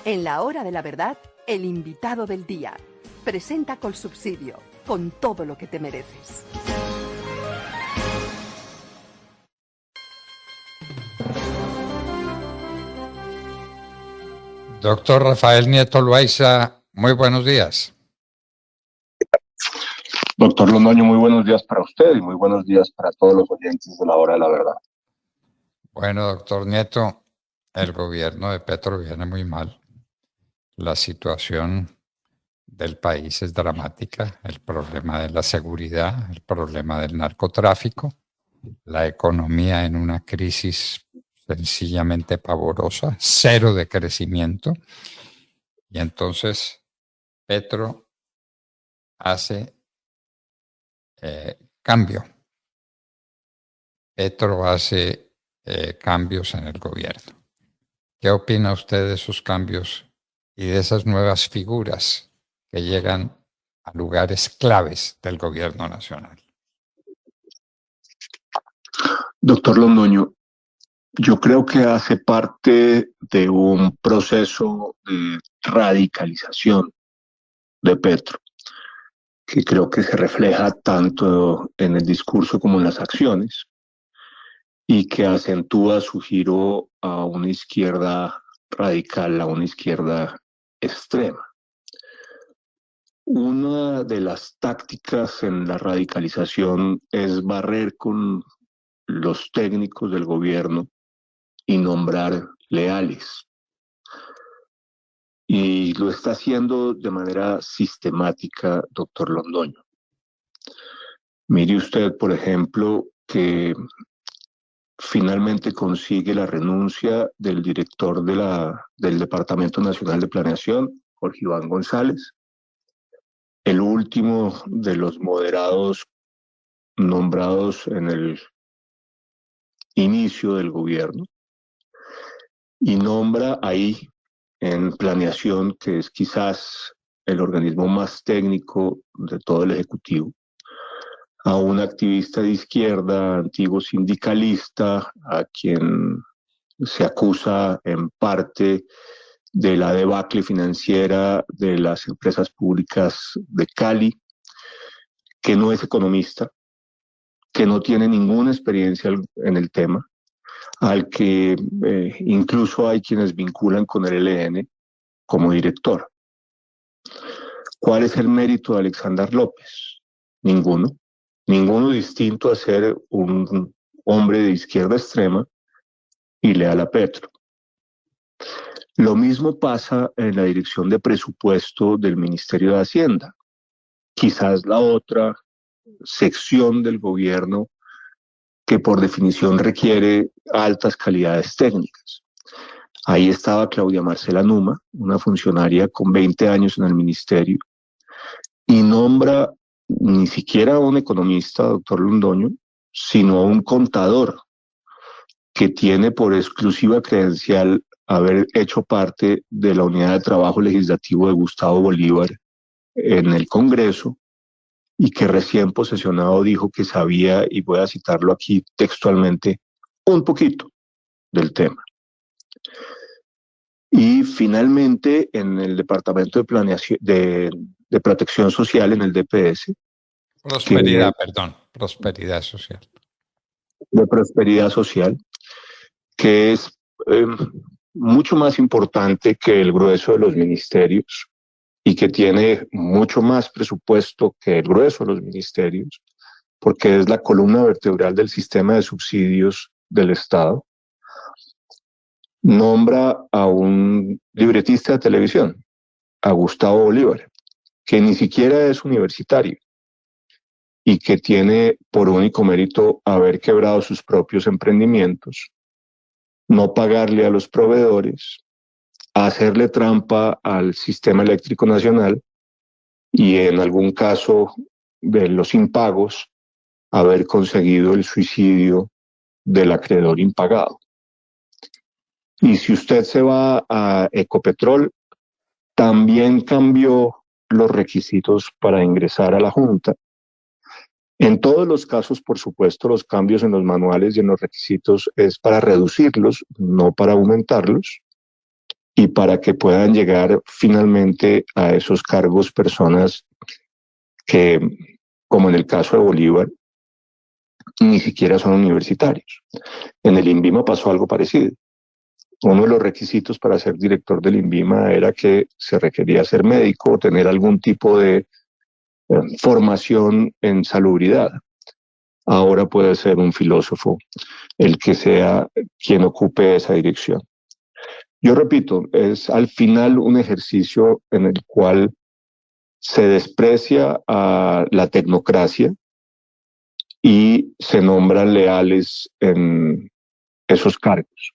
En la hora de la verdad, el invitado del día. Presenta Colsubsidio, con todo lo que te mereces. Doctor Rafael Nieto Loaiza, muy buenos días. Doctor Londoño, muy buenos días para usted y muy buenos días para todos los oyentes de la hora de la verdad. Bueno, doctor Nieto, el gobierno de Petro viene muy mal. La situación del país es dramática. El problema de la seguridad, el problema del narcotráfico, la economía en una crisis sencillamente pavorosa, cero de crecimiento. Y entonces Petro hace cambio. Petro hace cambios en el gobierno. ¿Qué opina usted de esos cambios y de esas nuevas figuras que llegan a lugares claves del gobierno nacional? Doctor Londoño, yo creo que hace parte de un proceso de radicalización de Petro, que creo que se refleja tanto en el discurso como en las acciones, y que acentúa su giro a una izquierda radical, a una izquierda extrema. Una de las tácticas en la radicalización es barrer con los técnicos del gobierno y nombrar leales. Y lo está haciendo de manera sistemática, doctor Londoño. Mire usted, por ejemplo, que finalmente consigue la renuncia del director del Departamento Nacional de Planeación, Jorge Iván González, el último de los moderados nombrados en el inicio del gobierno, y nombra ahí en planeación, que es quizás el organismo más técnico de todo el Ejecutivo, a un activista de izquierda, antiguo sindicalista, a quien se acusa en parte de la debacle financiera de las empresas públicas de Cali, que no es economista, que no tiene ninguna experiencia en el tema, al que incluso hay quienes vinculan con el ELN como director. ¿Cuál es el mérito de Alexander López? Ninguno. Ninguno distinto a ser un hombre de izquierda extrema y leal a Petro. Lo mismo pasa en la dirección de presupuesto del Ministerio de Hacienda. Quizás la otra sección del gobierno que por definición requiere altas calidades técnicas. Ahí estaba Claudia Marcela Numa, una funcionaria con 20 años en el ministerio, y nombra ni siquiera a un economista, doctor Londoño, sino a un contador que tiene por exclusiva credencial haber hecho parte de la unidad de trabajo legislativo de Gustavo Bolívar en el Congreso, y que recién posesionado dijo que sabía, y voy a citarlo aquí textualmente, un poquito del tema. Y finalmente en el Departamento de Planeación de Protección Social, en el DPS, Prosperidad social. De prosperidad social, que es mucho más importante que el grueso de los ministerios y que tiene mucho más presupuesto que el grueso de los ministerios, porque es la columna vertebral del sistema de subsidios del Estado. Nombra a un libretista de televisión, a Gustavo Bolívar, que ni siquiera es universitario y que tiene por único mérito haber quebrado sus propios emprendimientos, no pagarle a los proveedores, hacerle trampa al sistema eléctrico nacional y en algún caso de los impagos haber conseguido el suicidio del acreedor impagado. Y si usted se va a Ecopetrol, también cambió los requisitos para ingresar a la Junta. En todos los casos, por supuesto, los cambios en los manuales y en los requisitos es para reducirlos, no para aumentarlos. y para que puedan llegar finalmente a esos cargos personas que, como en el caso de Bolívar, ni siquiera son universitarios. En el INVIMA pasó algo parecido. Uno de los requisitos para ser director del INVIMA era que se requería ser médico o tener algún tipo de formación en salubridad. Ahora puede ser un filósofo el que sea quien ocupe esa dirección. Yo repito, es al final un ejercicio en el cual se desprecia a la tecnocracia y se nombran leales en esos cargos.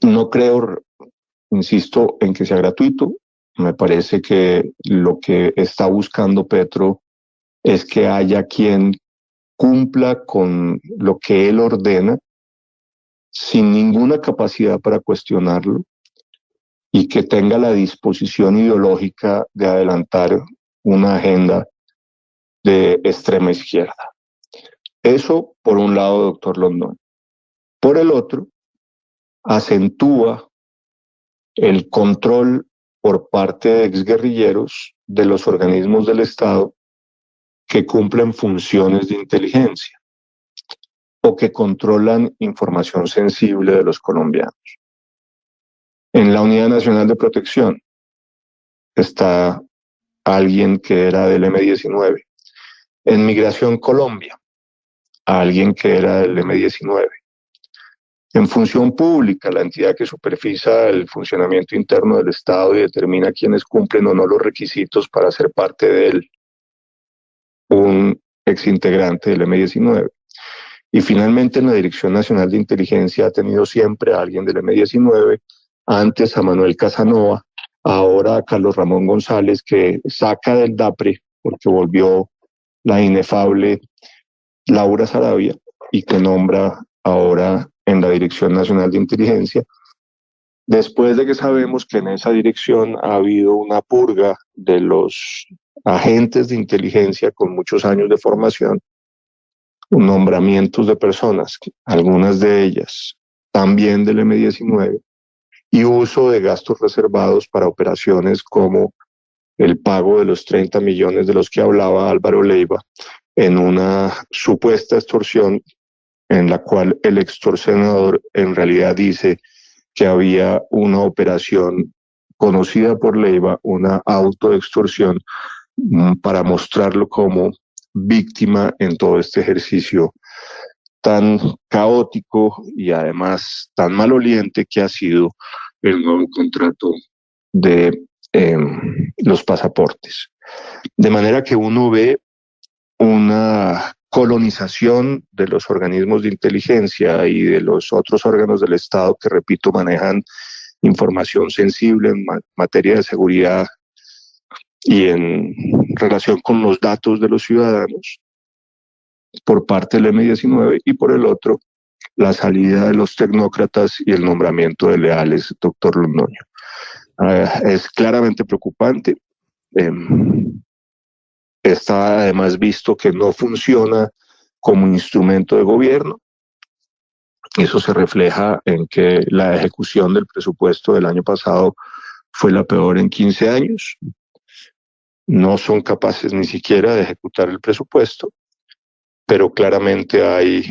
No creo, insisto, en que sea gratuito. Me parece que lo que está buscando Petro es que haya quien cumpla con lo que él ordena sin ninguna capacidad para cuestionarlo y que tenga la disposición ideológica de adelantar una agenda de extrema izquierda. Eso por un lado, doctor Londoño. Por el otro, acentúa el control por parte de exguerrilleros de los organismos del Estado que cumplen funciones de inteligencia o que controlan información sensible de los colombianos. En la Unidad Nacional de Protección está alguien que era del M-19. En Migración Colombia, alguien que era del M-19. En Función Pública, la entidad que supervisa el funcionamiento interno del Estado y determina quiénes cumplen o no los requisitos para ser parte de él, un exintegrante del M-19. Y finalmente en la Dirección Nacional de Inteligencia ha tenido siempre a alguien del M-19, antes a Manuel Casanova, ahora a Carlos Ramón González, que saca del DAPRE porque volvió la inefable Laura Sarabia y que nombra ahora en la Dirección Nacional de Inteligencia, después de que sabemos que en esa dirección ha habido una purga de los agentes de inteligencia con muchos años de formación, nombramientos de personas, algunas de ellas también del M-19, y uso de gastos reservados para operaciones como el pago de los 30 millones de los que hablaba Álvaro Leiva en una supuesta extorsión en la cual el extorsionador en realidad dice que había una operación conocida por Leiva, una autoextorsión, para mostrarlo como víctima en todo este ejercicio tan caótico y además tan maloliente que ha sido el nuevo contrato de los pasaportes. De manera que uno ve una colonización de los organismos de inteligencia y de los otros órganos del Estado que, repito, manejan información sensible en materia de seguridad y en relación con los datos de los ciudadanos por parte del M-19 y por el otro la salida de los tecnócratas y el nombramiento de leales, doctor Londoño. Es claramente preocupante. Está además visto que no funciona como instrumento de gobierno. Eso se refleja en que la ejecución del presupuesto del año pasado fue la peor en 15 años. No son capaces ni siquiera de ejecutar el presupuesto, pero claramente hay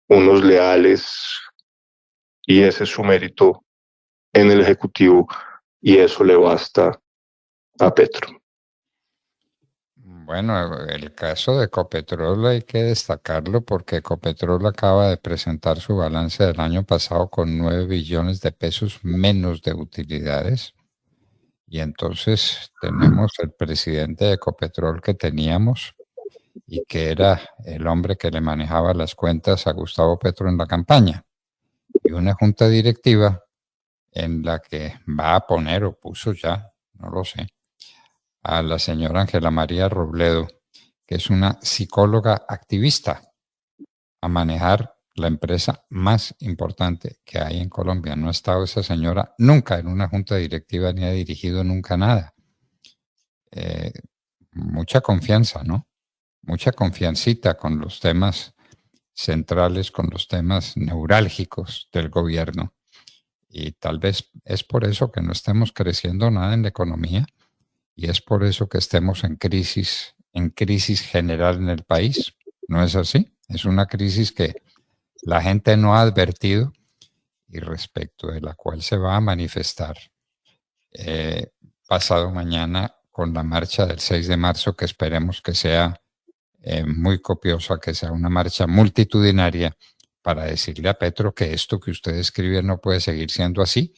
unos leales y ese es su mérito en el Ejecutivo y eso le basta a Petro. Bueno, el caso de Ecopetrol hay que destacarlo porque Ecopetrol acaba de presentar su balance del año pasado con 9 billones de pesos menos de utilidades. Y entonces tenemos el presidente de Ecopetrol que teníamos y que era el hombre que le manejaba las cuentas a Gustavo Petro en la campaña. Y una junta directiva en la que va a poner o puso ya, no lo sé, a la señora Ángela María Robledo, que es una psicóloga activista, a manejar la empresa más importante que hay en Colombia. No ha estado esa señora nunca en una junta directiva ni ha dirigido nunca nada. Mucha confianza, ¿no? Mucha confiancita con los temas centrales, con los temas neurálgicos del gobierno. Y tal vez es por eso que no estemos creciendo nada en la economía y es por eso que estemos en crisis general en el país. ¿No es así? Es una crisis que la gente no ha advertido y respecto de la cual se va a manifestar eh, pasado mañana con la marcha del 6 de marzo, que esperemos que sea muy copiosa, que sea una marcha multitudinaria para decirle a Petro que esto que usted escribe no puede seguir siendo así.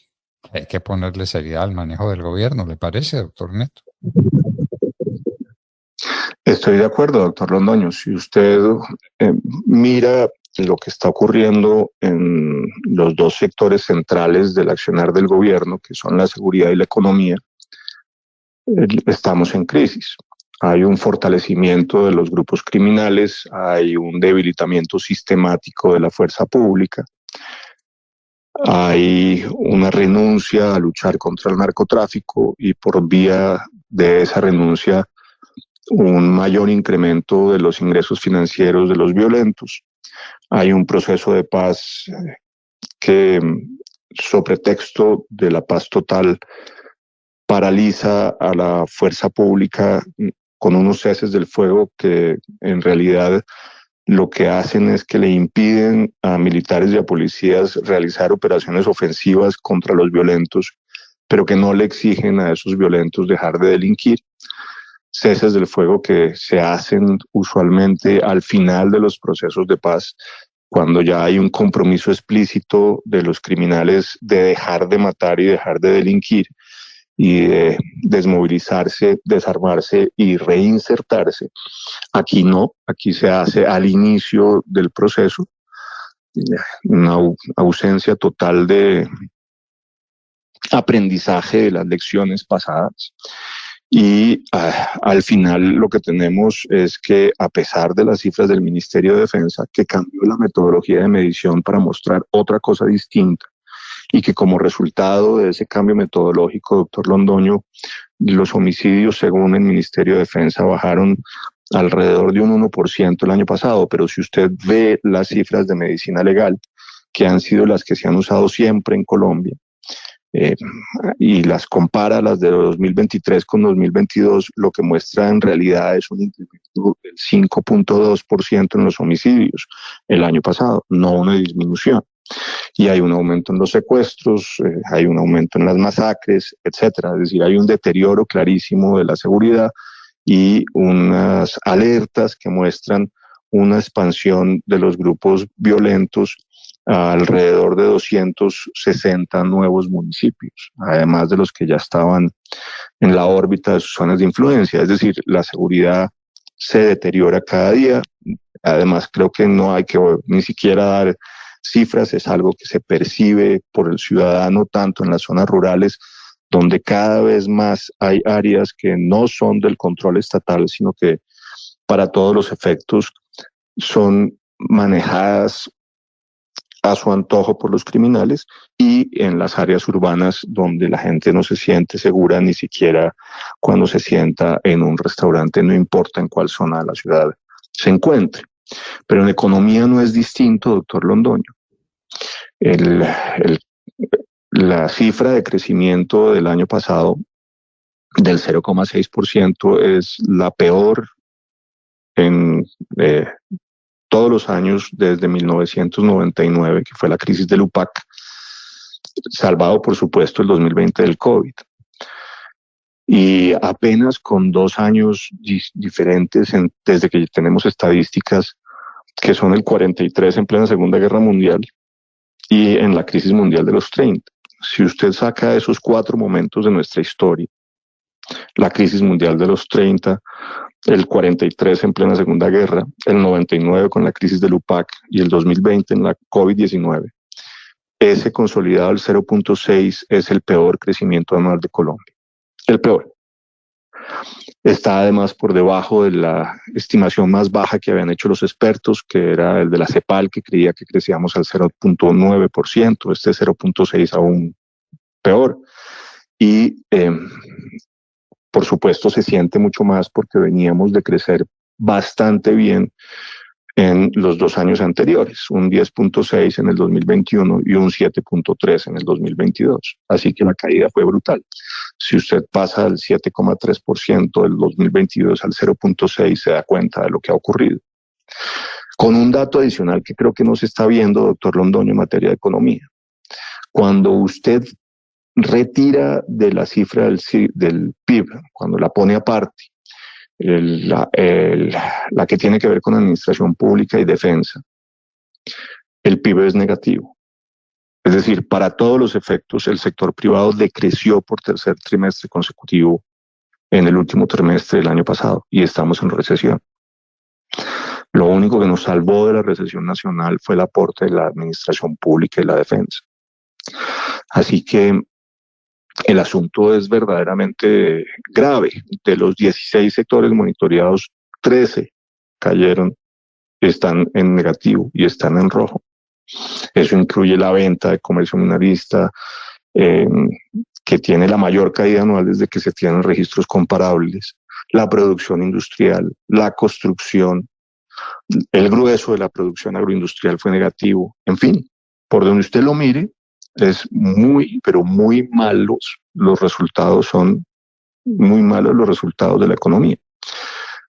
Hay que ponerle seriedad al manejo del gobierno, ¿le parece, doctor Neto? Estoy de acuerdo, doctor Londoño. Si usted mira lo que está ocurriendo en los dos sectores centrales del accionar del gobierno, que son la seguridad y la economía, estamos en crisis. Hay un fortalecimiento de los grupos criminales, hay un debilitamiento sistemático de la fuerza pública, hay una renuncia a luchar contra el narcotráfico y por vía de esa renuncia un mayor incremento de los ingresos financieros de los violentos. Hay un proceso de paz que, sobre texto de la paz total, paraliza a la fuerza pública con unos ceses del fuego que en realidad lo que hacen es que le impiden a militares y a policías realizar operaciones ofensivas contra los violentos, pero que no le exigen a esos violentos dejar de delinquir. Ceses del fuego que se hacen usualmente al final de los procesos de paz, cuando ya hay un compromiso explícito de los criminales de dejar de matar y dejar de delinquir y de desmovilizarse, desarmarse y reinsertarse. Aquí no, aquí se hace al inicio del proceso, una ausencia total de aprendizaje de las lecciones pasadas. Y al final lo que tenemos es que, a pesar de las cifras del Ministerio de Defensa, que cambió la metodología de medición para mostrar otra cosa distinta, y que como resultado de ese cambio metodológico, doctor Londoño, los homicidios, según el Ministerio de Defensa, bajaron alrededor de un 1% el año pasado, pero si usted ve las cifras de medicina legal, que han sido las que se han usado siempre en Colombia, y las compara, las de 2023 con 2022, lo que muestra en realidad es un incremento del 5.2% en los homicidios el año pasado, no una disminución. Y hay un aumento en los secuestros, hay un aumento en las masacres, etcétera. Es decir, hay un deterioro clarísimo de la seguridad y unas alertas que muestran una expansión de los grupos violentos a alrededor de 260 nuevos municipios, además de los que ya estaban en la órbita de sus zonas de influencia. Es decir, la seguridad se deteriora cada día. Además, creo que no hay que ni siquiera dar cifras, es algo que se percibe por el ciudadano tanto en las zonas rurales, donde cada vez más hay áreas que no son del control estatal, sino que para todos los efectos son manejadas a su antojo por los criminales, y en las áreas urbanas donde la gente no se siente segura ni siquiera cuando se sienta en un restaurante, no importa en cuál zona de la ciudad se encuentre. Pero en economía no es distinto, doctor Londoño. La cifra de crecimiento del año pasado del 0,6% es la peor en todos los años desde 1999, que fue la crisis del UPAC, salvado por supuesto el 2020 del COVID. Y apenas con 2 años diferentes desde que tenemos estadísticas, que son el 43 en plena Segunda Guerra Mundial y en la crisis mundial de los 30. Si usted saca esos 4 momentos de nuestra historia, la crisis mundial de los 30, el 43 en plena Segunda Guerra, el 99 con la crisis del UPAC y el 2020 en la COVID-19, ese consolidado del 0.6 es el peor crecimiento anual de Colombia. El peor. Está además por debajo de la estimación más baja que habían hecho los expertos, que era el de la CEPAL, que creía que crecíamos al 0.9%, este 0.6 aún peor. Y por supuesto se siente mucho más porque veníamos de crecer bastante bien en los 2 años anteriores, un 10.6 en el 2021 y un 7.3 en el 2022. Así que la caída fue brutal. Si usted pasa del 7,3% del 2022 al 0.6, se da cuenta de lo que ha ocurrido. Con un dato adicional que creo que no se está viendo, doctor Londoño, en materia de economía. Cuando usted retira de la cifra del PIB, cuando la pone aparte, la que tiene que ver con administración pública y defensa, el PIB es negativo. Es decir, para todos los efectos, el sector privado decreció por tercer trimestre consecutivo en el último trimestre del año pasado y estamos en recesión. Lo único que nos salvó de la recesión nacional fue el aporte de la administración pública y la defensa. Así que el asunto es verdaderamente grave. De los 16 sectores monitoreados, 13 cayeron, están en negativo y están en rojo. Eso incluye la venta de comercio minorista, que tiene la mayor caída anual desde que se tienen registros comparables, la producción industrial, la construcción, el grueso de la producción agroindustrial fue negativo. En fin, por donde usted lo mire, es muy, pero muy malos los resultados, son muy malos los resultados de la economía.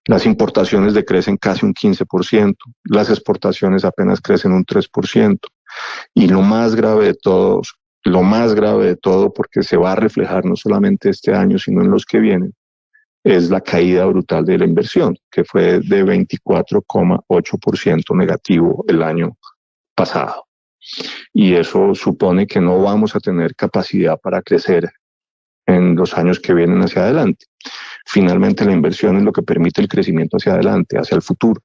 Las importaciones decrecen casi un 15%, las exportaciones apenas crecen un 3%, y lo más grave de todo, porque se va a reflejar no solamente este año, sino en los que vienen, es la caída brutal de la inversión, que fue de 24,8% negativo el año pasado. Y eso supone que no vamos a tener capacidad para crecer en los años que vienen hacia adelante. Finalmente, la inversión es lo que permite el crecimiento hacia adelante, hacia el futuro.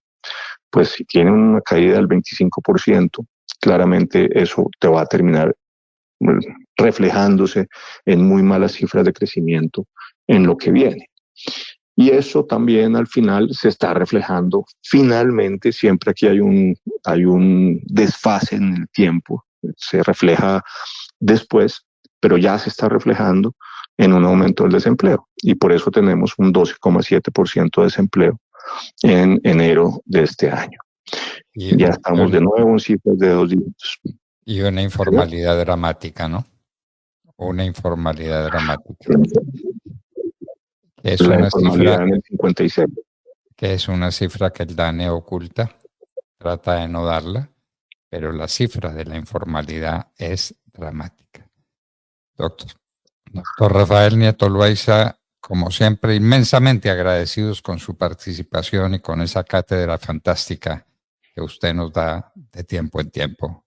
Pues si tienen una caída del 25%, claramente eso te va a terminar reflejándose en muy malas cifras de crecimiento en lo que viene. Y eso también al final se está reflejando. Finalmente, siempre aquí hay un desfase en el tiempo, se refleja después, pero ya se está reflejando en un aumento del desempleo. Y por eso tenemos un 12,7% de desempleo en enero de este año. Ya estamos de nuevo en cifras de 2 dígitos. Y una informalidad dramática, ¿no? Una informalidad dramática. Es una cifra en el 56. Que es una cifra que el DANE oculta, trata de no darla, pero la cifra de la informalidad es dramática. Doctor Rafael Nieto Loaiza, como siempre, inmensamente agradecidos con su participación y con esa cátedra fantástica que usted nos da de tiempo en tiempo.